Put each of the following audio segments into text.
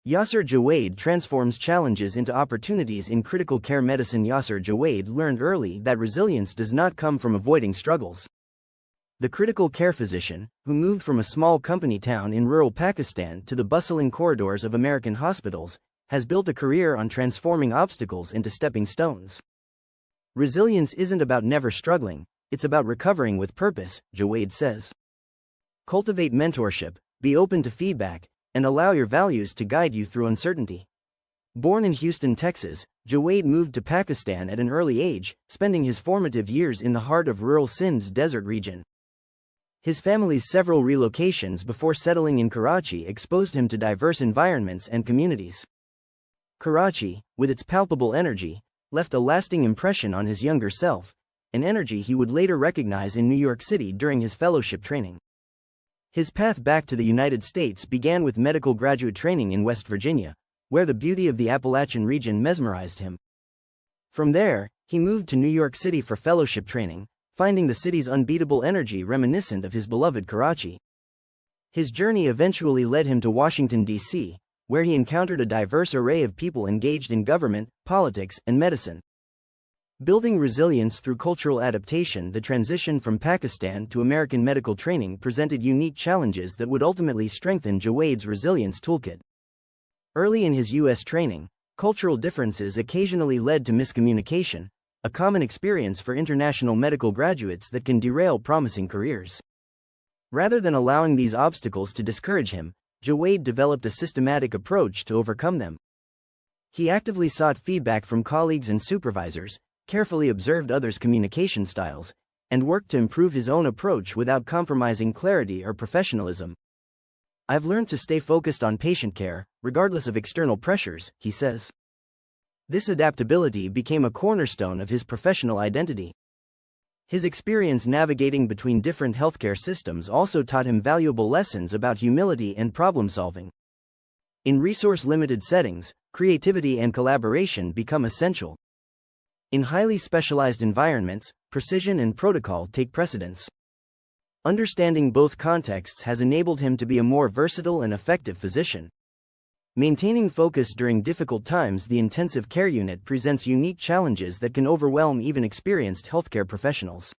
Yasir Jawaid transforms challenges into opportunities in critical care medicine. Yasir Jawaid learned early that resilience does not come from avoiding struggles. The critical care physician, who moved from a small company town in rural Pakistan to the bustling corridors of American hospitals, has built a career on transforming obstacles into stepping stones. Resilience isn't about never struggling, it's about recovering with purpose, Jawaid says. Cultivate mentorship, be open to feedback, and allow your values to guide you through uncertainty. Born in Houston, Texas, Jawaid moved to Pakistan at an early age, spending his formative years in the heart of rural Sindh's desert region. His family's several relocations before settling in Karachi exposed him to diverse environments and communities. Karachi, with its palpable energy, left a lasting impression on his younger self, an energy he would later recognize in New York City during his fellowship training. His path back to the United States began with medical graduate training in West Virginia, where the beauty of the Appalachian region mesmerized him. From there, he moved to New York City for fellowship training, finding the city's unbeatable energy reminiscent of his beloved Karachi. His journey eventually led him to Washington, D.C., where he encountered a diverse array of people engaged in government, politics, and medicine. Building resilience through cultural adaptation. The transition from Pakistan to American medical training presented unique challenges that would ultimately strengthen Jawaid's resilience toolkit. Early in his U.S. training, cultural differences occasionally led to miscommunication, a common experience for international medical graduates that can derail promising careers. Rather than allowing these obstacles to discourage him, Jawaid developed a systematic approach to overcome them. He actively sought feedback from colleagues and supervisors, carefully observed others' communication styles, and worked to improve his own approach without compromising clarity or professionalism. "I've learned to stay focused on patient care, regardless of external pressures," he says. This adaptability became a cornerstone of his professional identity. His experience navigating between different healthcare systems also taught him valuable lessons about humility and problem-solving. In resource-limited settings, creativity and collaboration become essential. In highly specialized environments, precision and protocol take precedence. Understanding both contexts has enabled him to be a more versatile and effective physician. Maintaining focus during difficult times. The intensive care unit presents unique challenges that can overwhelm even experienced healthcare professionals.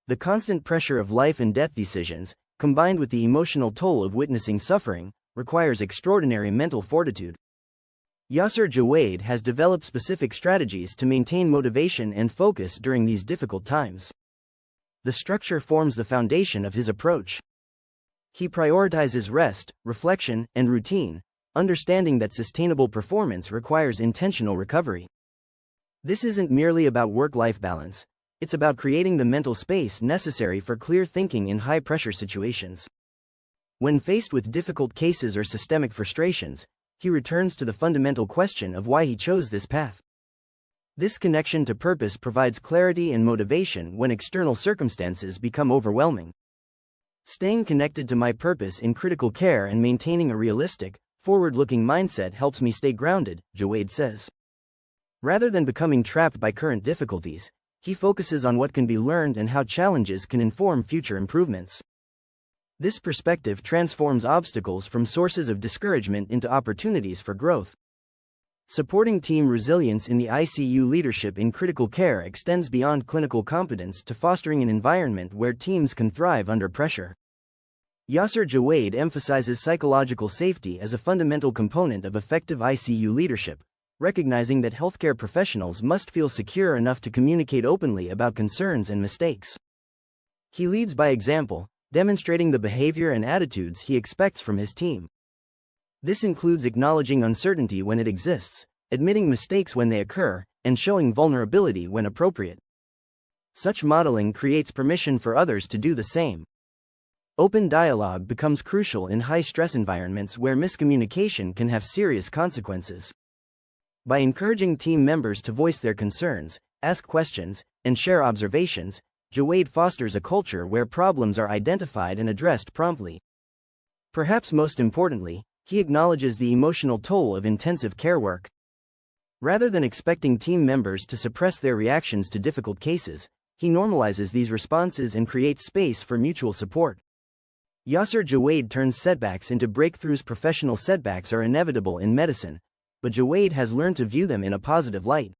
The constant pressure of life and death decisions, combined with the emotional toll of witnessing suffering, requires extraordinary mental fortitude. Yasir Jawaid has developed specific strategies to maintain motivation and focus during these difficult times. The structure forms the foundation of his approach. He prioritizes rest, reflection, and routine, understanding that sustainable performance requires intentional recovery. This isn't merely about work-life balance, it's about creating the mental space necessary for clear thinking in high-pressure situations. When faced with difficult cases or systemic frustrations, he returns to the fundamental question of why he chose this path. This connection to purpose provides clarity and motivation when external circumstances become overwhelming. Staying connected to my purpose in critical care and maintaining a realistic, forward-looking mindset helps me stay grounded, Jawaid says. Rather than becoming trapped by current difficulties, he focuses on what can be learned and how challenges can inform future improvements. This perspective transforms obstacles from sources of discouragement into opportunities for growth. Supporting team resilience in the ICU. Leadership in critical care extends beyond clinical competence to fostering an environment where teams can thrive under pressure. Yasir Jawaid emphasizes psychological safety as a fundamental component of effective ICU leadership, recognizing that healthcare professionals must feel secure enough to communicate openly about concerns and mistakes. He leads by example, demonstrating the behavior and attitudes he expects from his team. This includes acknowledging uncertainty when it exists, admitting mistakes when they occur, and showing vulnerability when appropriate. Such modeling creates permission for others to do the same. Open dialogue becomes crucial in high-stress environments where miscommunication can have serious consequences. By encouraging team members to voice their concerns, ask questions, and share observations, Jawaid fosters a culture where problems are identified and addressed promptly. Perhaps most importantly, he acknowledges the emotional toll of intensive care work. Rather than expecting team members to suppress their reactions to difficult cases, he normalizes these responses and creates space for mutual support. Yasir Jawaid turns setbacks into breakthroughs. Professional setbacks are inevitable in medicine, but Jawaid has learned to view them in a positive light.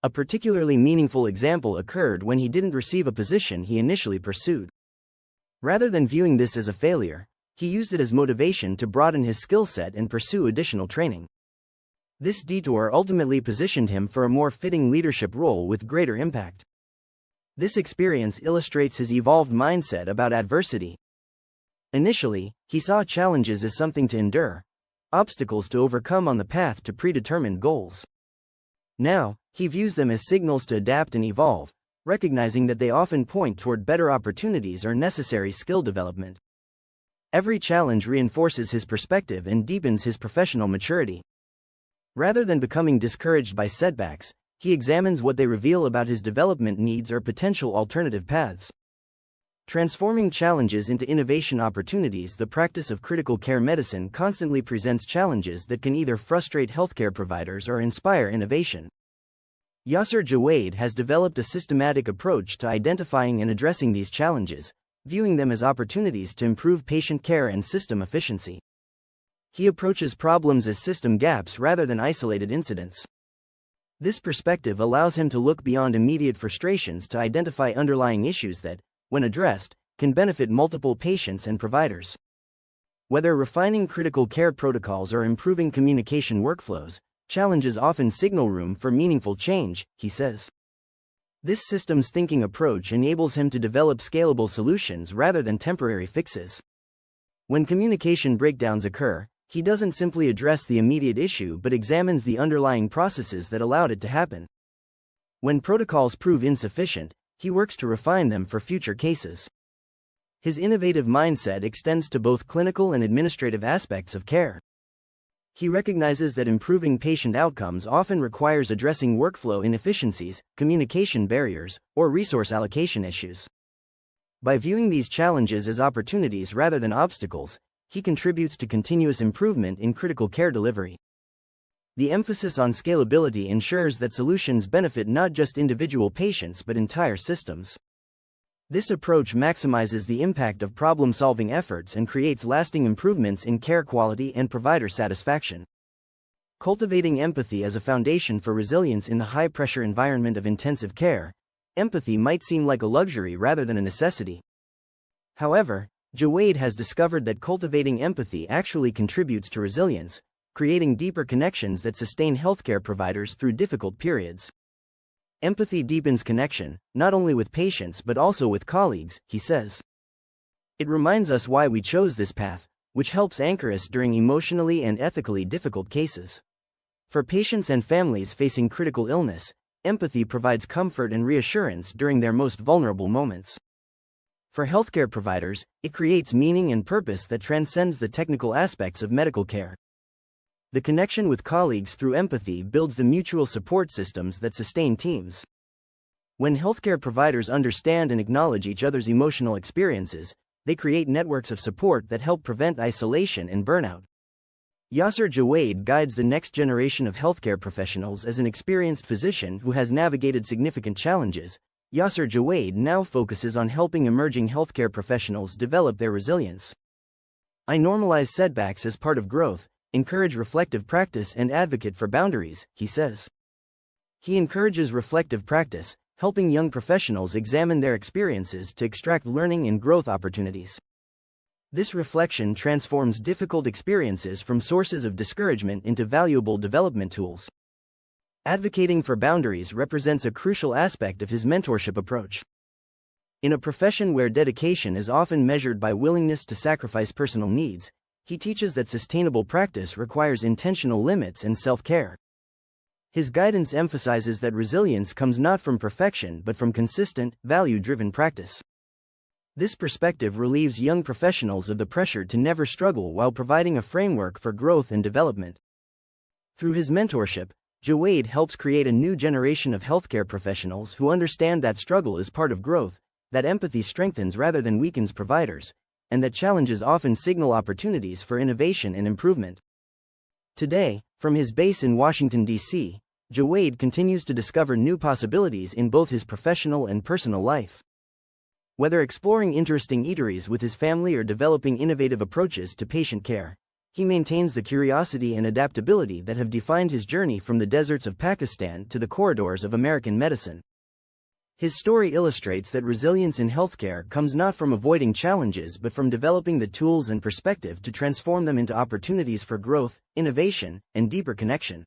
A particularly meaningful example occurred when he didn't receive a position he initially pursued. Rather than viewing this as a failure, he used it as motivation to broaden his skill set and pursue additional training. This detour ultimately positioned him for a more fitting leadership role with greater impact. This experience illustrates his evolved mindset about adversity. Initially, he saw challenges as something to endure, obstacles to overcome on the path to predetermined goals. Now, he views them as signals to adapt and evolve, recognizing that they often point toward better opportunities or necessary skill development. Every challenge reinforces his perspective and deepens his professional maturity. Rather than becoming discouraged by setbacks, he examines what they reveal about his development needs or potential alternative paths. Transforming challenges into innovation opportunities. The practice of critical care medicine constantly presents challenges that can either frustrate healthcare providers or inspire innovation. Yasir Jawaid has developed a systematic approach to identifying and addressing these challenges, viewing them as opportunities to improve patient care and system efficiency. He approaches problems as system gaps rather than isolated incidents. This perspective allows him to look beyond immediate frustrations to identify underlying issues that, when addressed, can benefit multiple patients and providers. Whether refining critical care protocols or improving communication workflows, challenges often signal room for meaningful change, he says. This systems thinking approach enables him to develop scalable solutions rather than temporary fixes. When communication breakdowns occur, he doesn't simply address the immediate issue but examines the underlying processes that allowed it to happen. When protocols prove insufficient, he works to refine them for future cases. His innovative mindset extends to both clinical and administrative aspects of care. He recognizes that improving patient outcomes often requires addressing workflow inefficiencies, communication barriers, or resource allocation issues. By viewing these challenges as opportunities rather than obstacles, he contributes to continuous improvement in critical care delivery. The emphasis on scalability ensures that solutions benefit not just individual patients but entire systems. This approach maximizes the impact of problem-solving efforts and creates lasting improvements in care quality and provider satisfaction. Cultivating empathy as a foundation for resilience in the high-pressure environment of intensive care, empathy might seem like a luxury rather than a necessity. However, Jawaid has discovered that cultivating empathy actually contributes to resilience, creating deeper connections that sustain healthcare providers through difficult periods. Empathy deepens connection, not only with patients but also with colleagues, he says. It reminds us why we chose this path, which helps anchor us during emotionally and ethically difficult cases. For patients and families facing critical illness, empathy provides comfort and reassurance during their most vulnerable moments. For healthcare providers, it creates meaning and purpose that transcends the technical aspects of medical care. The connection with colleagues through empathy builds the mutual support systems that sustain teams. When healthcare providers understand and acknowledge each other's emotional experiences, they create networks of support that help prevent isolation and burnout. Yasir Jawaid guides the next generation of healthcare professionals as an experienced physician who has navigated significant challenges. Yasir Jawaid now focuses on helping emerging healthcare professionals develop their resilience. I normalize setbacks as part of growth, encourage reflective practice and advocate for boundaries, he says. He encourages reflective practice, helping young professionals examine their experiences to extract learning and growth opportunities. This reflection transforms difficult experiences from sources of discouragement into valuable development tools. Advocating for boundaries represents a crucial aspect of his mentorship approach. In a profession where dedication is often measured by willingness to sacrifice personal needs, he teaches that sustainable practice requires intentional limits and self-care. His guidance emphasizes that resilience comes not from perfection but from consistent, value-driven practice. This perspective relieves young professionals of the pressure to never struggle while providing a framework for growth and development. Through his mentorship, Jawaid helps create a new generation of healthcare professionals who understand that struggle is part of growth, that empathy strengthens rather than weakens providers, and that challenges often signal opportunities for innovation and improvement. Today, from his base in Washington, D.C., Jawaid continues to discover new possibilities in both his professional and personal life. Whether exploring interesting eateries with his family or developing innovative approaches to patient care, he maintains the curiosity and adaptability that have defined his journey from the deserts of Pakistan to the corridors of American medicine. His story illustrates that resilience in healthcare comes not from avoiding challenges but from developing the tools and perspective to transform them into opportunities for growth, innovation, and deeper connection.